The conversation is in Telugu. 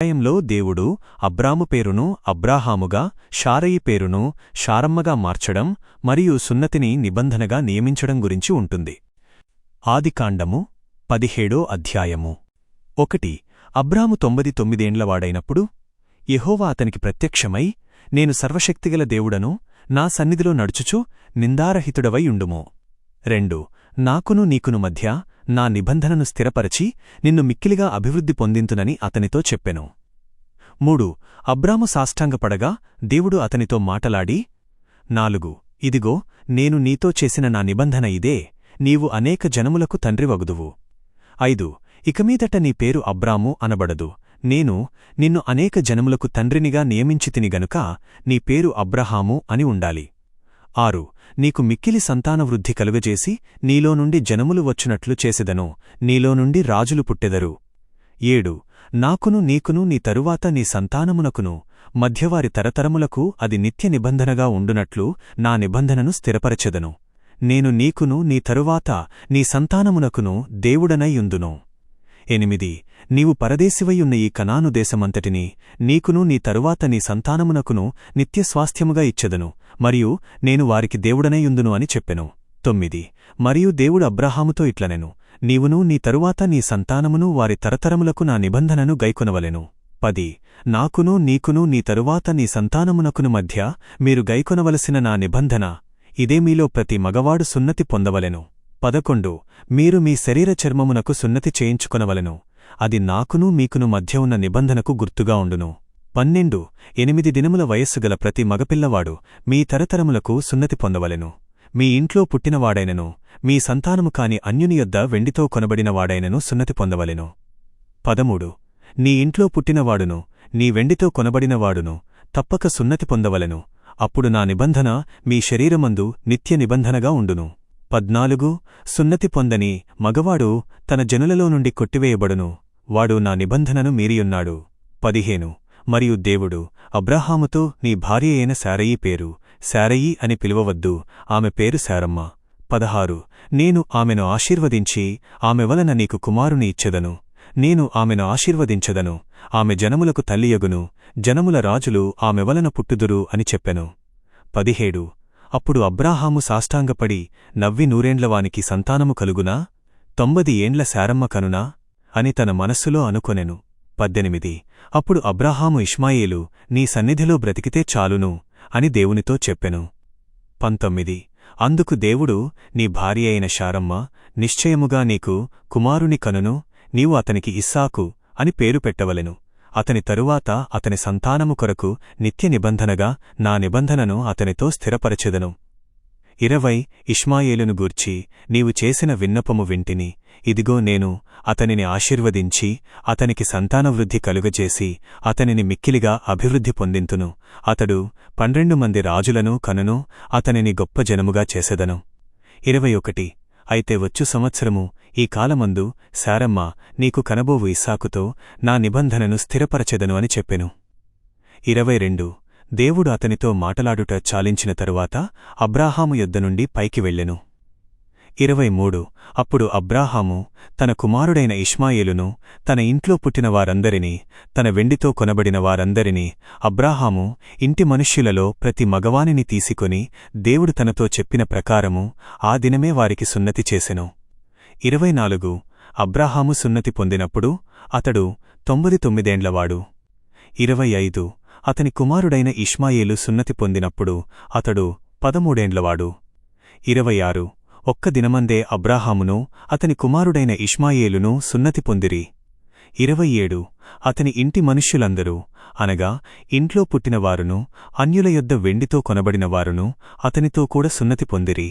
అధ్యాయంలో దేవుడు అబ్రాము పేరును అబ్రాహాముగా, శారయి పేరును శారమ్మగా మార్చడం మరియు సున్నతిని నిబంధనగా నియమించడం గురించి ఉంటుంది. ఆదికాండము 17వ అధ్యాయము 1. అబ్రాము 99 ఏండ్లవాడైనప్పుడు యెహోవా అతనికి ప్రత్యక్షమై, నేను సర్వశక్తిగల దేవుడను, నా సన్నిధిలో నడుచుచు నిందారహితుడవై యుండుము. 2. నాకును నీకును మధ్య నా నిబంధనను స్థిరపరచి నిన్ను మిక్కిలిగా అభివృద్ధి పొందింతునని అతనితో చెప్పెను. 3. అబ్రాము సాష్టాంగపడగా దేవుడు అతనితో మాటలాడి, 4. ఇదిగో, నేను నీతో చేసిన నా నిబంధన ఇదే, నీవు అనేక జనములకు తండ్రివగుదువు. 5. ఇకమీదట నీ పేరు అబ్రాము అనబడదు, నేను నిన్ను అనేక జనములకు తండ్రినిగా నియమించితిని గనుక నీ పేరు అబ్రహాము అని ఉండాలి. 6. నీకు మిక్కిలి సంతానవృద్ధి కలుగజేసి నీలో నుండి జనములు వచ్చునట్లు చేసెదను, నీలో నుండి రాజులు పుట్టెదరు. 7. నాకును నీకును నీ తరువాత నీ సంతానమునకును మధ్యవారి తరతరములకు అది నిత్య నిబంధనగా ఉండునట్లు నా నిబంధనను స్థిరపరచెదను. నేను నీకును నీ తరువాత నీ సంతానమునకును దేవుడనై యుందును. 8. నీవు పరదేశివయున్న ఈ కనాను దేశమంతటిని నీకును నీ తరువాత నీ సంతానమునకును నిత్యస్వాస్థ్యముగా ఇచ్చెదను, మరియు నేను వారికి దేవుడనై యుందును అని చెప్పెను. 9. మరియు దేవుడు అబ్రాహాముతో ఇట్లనెను, నీవును నీ తరువాత నీ సంతానమును వారి తరతరములకు నా నిబంధనను గైకొనవలెను. 10. నాకును నీకును నీ తరువాత నీ సంతానమునకును మధ్య మీరు గైకొనవలసిన నా నిబంధన ఇదే, మీలో ప్రతి మగవాడు సున్నతి పొందవలెను. 11. మీరు మీ శరీర చర్మమునకు సున్నతి చేయించుకొనవలెను, అది నాకును మీకును మధ్య ఉన్న నిబంధనకు గుర్తుగా ఉండును. 12. 8 దినముల వయస్సుగల ప్రతి మగపిల్లవాడు మీ తరతరములకు సున్నతి పొందవలెను. మీ ఇంట్లో పుట్టినవాడైనను మీ సంతానము కాని అన్యుని యొద్ద వెండితో కొనబడినవాడైనను సున్నతి పొందవలెను. 13. నీ ఇంట్లో పుట్టినవాడును నీ వెండితో కొనబడినవాడును తప్పక సున్నతి పొందవలెను, అప్పుడు నా నిబంధన మీ శరీరమందు నిత్య నిబంధనగా ఉండును. 14. సున్నతి పొందని మగవాడు తన జనులలో నుండి కొట్టివేయబడును, వాడు నా నిబంధనను మీరియున్నాడు. 15. మరియు దేవుడు అబ్రాహాముతో, నీ భార్య అయిన శారయి పేరు శారయి అని పిలువవద్దు, ఆమె పేరు శారమ్మ. 16. నేను ఆమెను ఆశీర్వదించి ఆమె వలన నీకు కుమారుని ఇచ్చెదను, నేను ఆమెను ఆశీర్వదించెదను, ఆమె జనములకు తల్లియగును, జనముల రాజులు ఆమె వలన పుట్టుదురు అని చెప్పెను. 17. అప్పుడు అబ్రాహాము సాష్టాంగపడి, నవ్వి 100 సంతానము కలుగునా, 90 శారమ్మ కనునా అని తన మనస్సులో అనుకొనెను. 18. అప్పుడు అబ్రాహాము ఇష్మాయేలు నీ సన్నిధిలో బ్రతికితే చాలును అని దేవునితో చెప్పెను. 19. అందుకు దేవుడు, నీ భార్య అయిన శారమ్మ నిశ్చయముగా నీకు కుమారుని కనును, నీవు అతనికి ఇస్సాకు అని పేరు పెట్టవలెను, అతని తరువాత అతని సంతానము కొరకు నిత్య నిబంధనగా నా నిబంధనను అతనితో స్థిరపరచెదను. 20. ఇష్మాయేలును గూర్చి నీవు చేసిన విన్నపము వింటిని, ఇదిగో నేను అతనిని ఆశీర్వదించి అతనికి సంతానవృద్ధి కలుగజేసి అతనిని మిక్కిలిగా అభివృద్ధి పొందింతును, అతడు 12 మంది రాజులను కనును, అతనిని గొప్ప జనముగా చేసెదను. 21. అయితే వచ్చు సంవత్సరము ఈ కాలమందు శారమ్మ నీకు కనబోవు ఇస్సాకుతో నా నిబంధనను స్థిరపరచెదను అని చెప్పెను. 22. దేవుడు అతనితో మాటలాడుట చాలించిన తరువాత అబ్రాహాము యొద్ద నుండి పైకి వెళ్ళెను. 23. అప్పుడు అబ్రాహాము తన కుమారుడైన ఇష్మాయేలును, తన ఇంట్లో పుట్టిన వారందరినీ, తన వెండితో కొనబడిన వారందరినీ, అబ్రాహాము ఇంటి మనుష్యులలో ప్రతి మగవానిని తీసుకొని దేవుడు తనతో చెప్పిన ప్రకారము ఆ దినమే వారికి సున్నతి చేసెను. 24. అబ్రాహాము సున్నతి పొందినప్పుడు అతడు 99 ఏండ్లవాడు. 25. అతని కుమారుడైన ఇష్మాయేలు సున్నతి పొందినప్పుడు అతడు 13 ఏండ్లవాడు. 26. ఒక్క దినమందే అబ్రాహామును అతని కుమారుడైన ఇష్మాయేలును సున్నతి పొందిరి. 27. అతని ఇంటి మనుష్యులందరూ, అనగా ఇంట్లో పుట్టినవారును అన్యుల యొద్ద వెండితో కొనబడినవారును అతనితో కూడా సున్నతి పొందిరి.